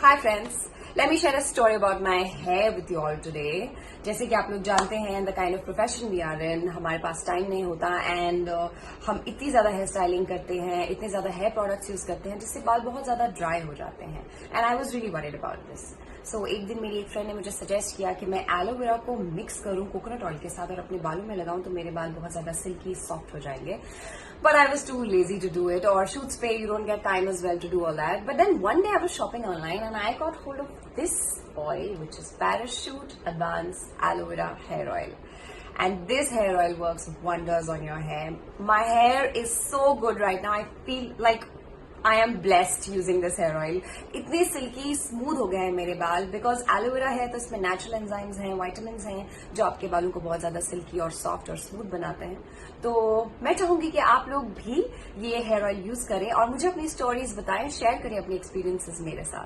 Hi friends, let me share a story about my hair with you all today. जैसे कि आप लोग जानते हैं the kind of profession we are in, हमारे पास टाइम नहीं होता एंड हम इतनी ज्यादा हेयर स्टाइलिंग करते हैं, इतने ज्यादा हेयर प्रोडक्ट्स यूज करते हैं जिससे बाल बहुत ज्यादा ड्राई हो जाते हैं and I was really worried about this. So एक दिन मेरी एक फ्रेंड ने मुझे सजेस्ट किया कि मैं एलोवेरा को मिक्स करूं कोकोनट ऑयल के साथ और अपने बालों में लगाऊं तो मेरे बाल बहुत ज्यादा सिल्की सॉफ्ट हो जाएंगे. But I was too lazy to do it, or shoots pay, you don't get time as well to do all that. But then one day I was shopping online and I got hold of this oil, which is Parachute Advanced Aloe Vera Hair Oil. And this hair oil works wonders on your hair. My hair is so good right now. I feel like I am blessed using this hair oil. इतने silkie smooth हो गए हैं मेरे बाल because aloe vera है तो इसमें natural enzymes हैं, वाइटामिन हैं जो आपके बालों को बहुत ज्यादा सिल्की और सॉफ्ट और स्मूथ बनाते हैं. तो मैं चाहूंगी कि आप लोग भी ये हेयर ऑयल यूज करें और मुझे अपनी स्टोरीज बताएं, शेयर करें अपनी एक्सपीरियंसेस मेरे साथ.